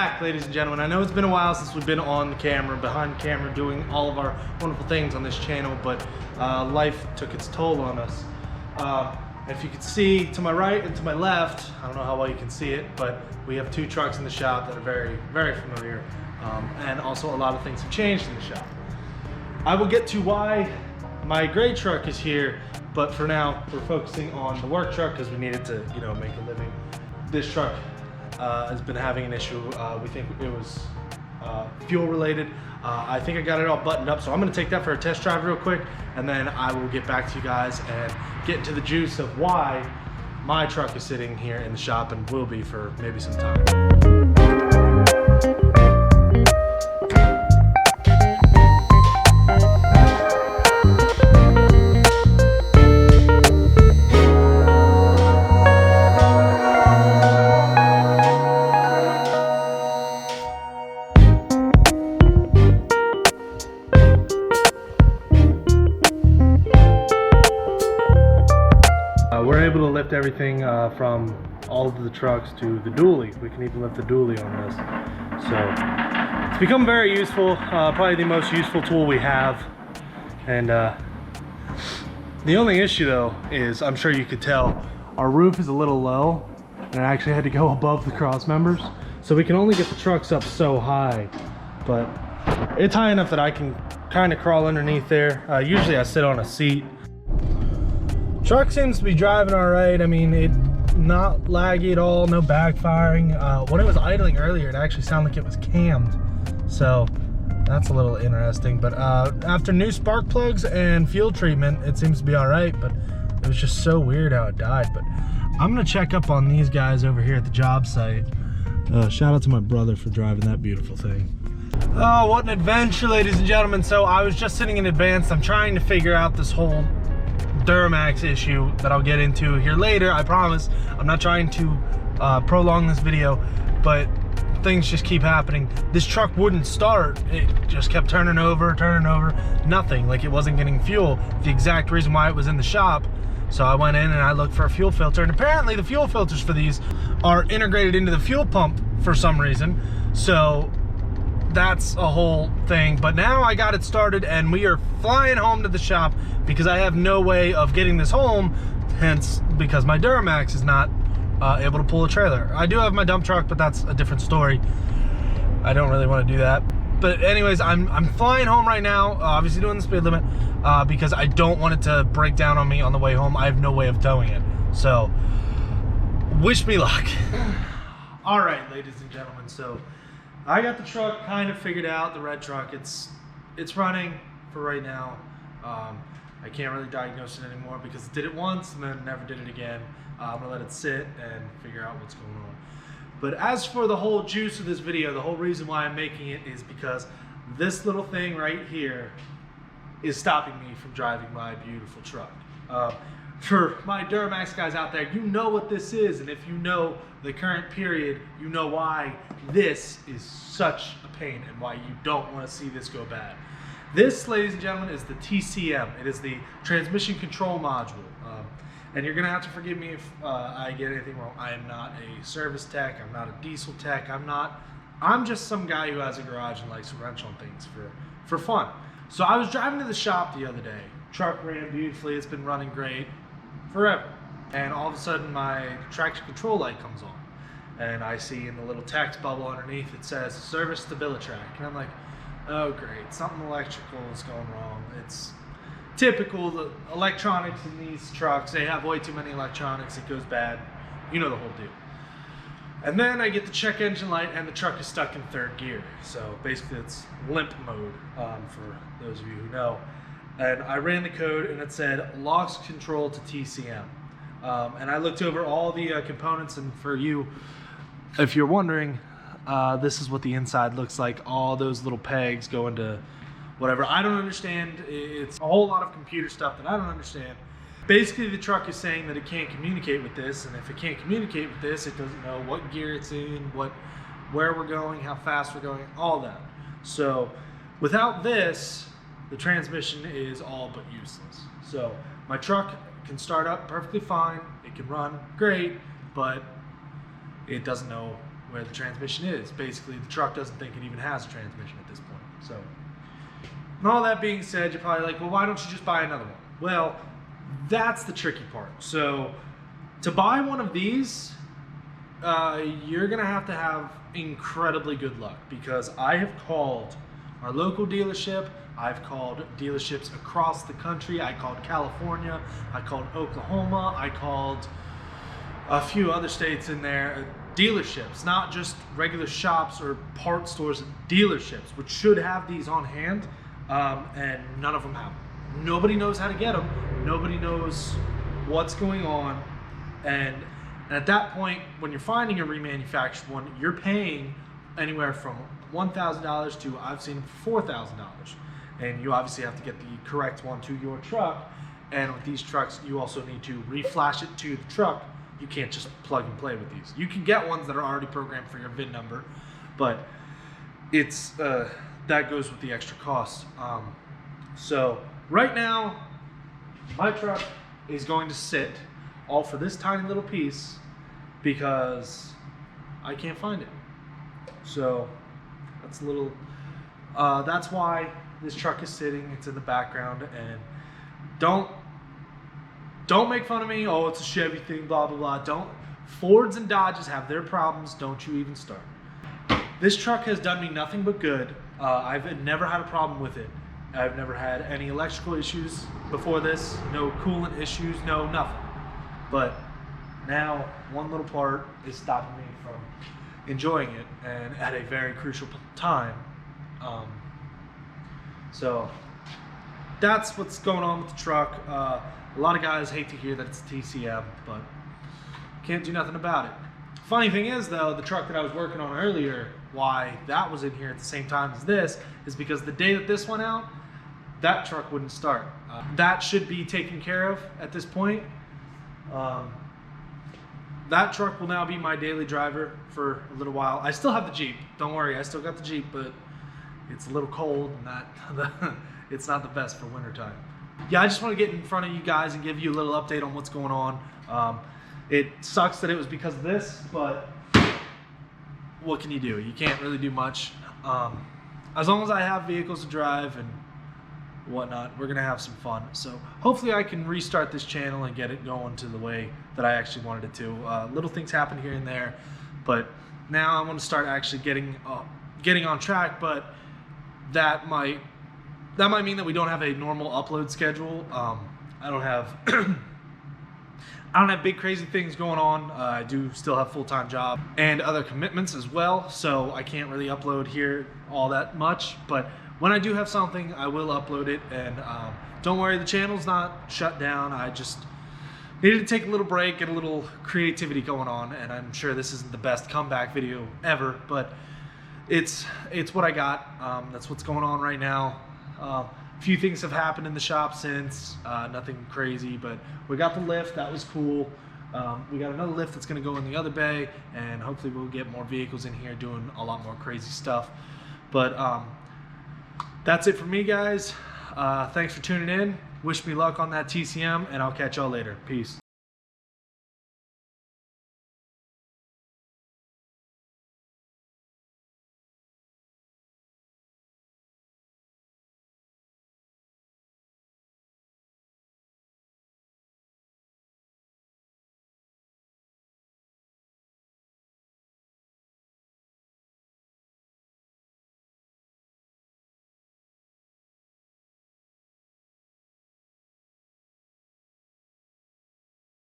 back, ladies and gentlemen. I know it's been a while since we've been on the camera, behind camera, doing all of our wonderful things on this channel, but life took its toll on us. If you can see to my right and to my left, I don't know how well you can see it, but we have two trucks in the shop that are very, very familiar. And also a lot of things have changed in the shop. I will get to why my gray truck is here, but for now we're focusing on the work truck because we needed to, you know, make a living. This truck has been having an issue. We think it was fuel related. I think I got it all buttoned up, so I'm gonna take that for a test drive real quick, and then I will get back to you guys and get into the juice of why my truck is sitting here in the shop and will be for maybe some time. We're able to lift everything from all of the trucks to the dually. We can even lift the dually on this. So it's become very useful, probably the most useful tool we have. And the only issue though is, I'm sure you could tell, our roof is a little low and I actually had to go above the cross members. So we can only get the trucks up so high, but it's high enough that I can kind of crawl underneath there. Usually I sit on a seat. Truck seems to be driving all right. I mean, it not laggy at all, no backfiring. When it was idling earlier, it actually sounded like it was cammed. So that's a little interesting. But after new spark plugs and fuel treatment, it seems to be all right. But it was just so weird how it died. But I'm gonna check up on these guys over here at the job site. Shout out to my brother for driving that beautiful thing. Oh, what an adventure, ladies and gentlemen. So I was just sitting in advance. I'm trying to figure out this whole Duramax issue that I'll get into here later, I promise. I'm not trying to prolong this video, but things just keep happening. This truck wouldn't start. It just kept turning over, nothing. Like it wasn't getting fuel. The exact reason why it was in the shop. So I went in and I looked for a fuel filter, and apparently the fuel filters for these are integrated into the fuel pump for some reason. So that's a whole thing. But now I got it started and we are flying home to the shop because I have no way of getting this home, hence because my Duramax is not able to pull a trailer. I do have my dump truck, but that's a different story. I don't really want to do that. But anyways, I'm flying home right now, obviously doing the speed limit, because I don't want it to break down on me on the way home. I have no way of towing it. So wish me luck. All right, ladies and gentlemen, so I got the truck kind of figured out, the red truck. It's running for right now. I can't really diagnose it anymore because it did it once and then never did it again. I'm gonna let it sit and figure out what's going on. But as for the whole juice of this video, the whole reason why I'm making it is because this little thing right here is stopping me from driving my beautiful truck. For my Duramax guys out there, you know what this is, and if you know the current period, you know why this is such a pain and why you don't want to see this go bad. This, ladies and gentlemen, is the TCM. It is the transmission control module. And you're gonna have to forgive me if I get anything wrong. I am not a service tech, I'm not a diesel tech, I'm just some guy who has a garage and likes to wrench on things for fun. So I was driving to the shop the other day. Truck ran beautifully, it's been running great forever. And all of a sudden my traction control light comes on. And I see in the little text bubble underneath, it says service stabilitrack. And I'm like, oh great, something electrical is going wrong. It's typical, the electronics in these trucks, they have way too many electronics, it goes bad. You know the whole deal. And then I get the check engine light and the truck is stuck in third gear. So basically it's limp mode, for those of you who know. And I ran the code and it said locks control to TCM. And I looked over all the components, and for you, if you're wondering, this is what the inside looks like. All those little pegs go into whatever. I don't understand. It's a whole lot of computer stuff that I don't understand. Basically, the truck is saying that it can't communicate with this, and if it can't communicate with this, it doesn't know what gear it's in, where we're going, how fast we're going, all that. So without this, the transmission is all but useless. So my truck can start up perfectly fine, it can run great, but it doesn't know where the transmission is. Basically, the truck doesn't think it even has a transmission at this point. So, and all that being said, you're probably like, well, why don't you just buy another one? Well, that's the tricky part. So, to buy one of these, you're gonna have to have incredibly good luck, because I have called our local dealership, I've called dealerships across the country, I called California, I called Oklahoma, I called a few other states in there, dealerships, not just regular shops or part stores, dealerships, which should have these on hand, and none of them have them. Nobody knows how to get them, nobody knows what's going on, and at that point, when you're finding a remanufactured one, you're paying anywhere from $1,000 to, I've seen $4,000. And you obviously have to get the correct one to your truck. And with these trucks, you also need to reflash it to the truck. You can't just plug and play with these. You can get ones that are already programmed for your VIN number, but it's that goes with the extra cost. So right now, my truck is going to sit all for this tiny little piece because I can't find it. So that's a little, that's why this truck is sitting. It's in the background, and don't make fun of me. Oh, it's a Chevy thing, blah, blah, blah. Don't. Fords and Dodges have their problems. Don't you even start. This truck has done me nothing but good. I've never had a problem with it. I've never had any electrical issues before this. No coolant issues, no nothing. But now one little part is stopping me from enjoying it, and at a very crucial time. So that's what's going on with the truck. A lot of guys hate to hear that it's TCM, but can't do nothing about it. Funny thing is though, the truck that I was working on earlier, why that was in here at the same time as this is because the day that this went out, that truck wouldn't start. That should be taken care of at this point. That truck will now be my daily driver for a little while. I still have the Jeep. Don't worry, I still got the Jeep, but it's a little cold and it's not the best for wintertime. Yeah, I just want to get in front of you guys and give you a little update on what's going on. It sucks that it was because of this, but what can you do? You can't really do much. As long as I have vehicles to drive and whatnot, we're gonna have some fun. So hopefully I can restart this channel and get it going to the way that I actually wanted it to. Little things happen here and there, but now I want to start actually getting on track. But that might mean that we don't have a normal upload schedule. I don't have I don't have big crazy things going on. I do still have a full-time job and other commitments as well, so I can't really upload here all that much. But when I do have something, I will upload it. And don't worry, the channel's not shut down. I just needed to take a little break, get a little creativity going on, and I'm sure this isn't the best comeback video ever, but it's what I got. That's what's going on right now. A few things have happened in the shop since, nothing crazy, but we got the lift, that was cool. We got another lift that's gonna go in the other bay, and hopefully we'll get more vehicles in here doing a lot more crazy stuff. But that's it for me, guys. Thanks for tuning in. Wish me luck on that TCM, and I'll catch y'all later. Peace.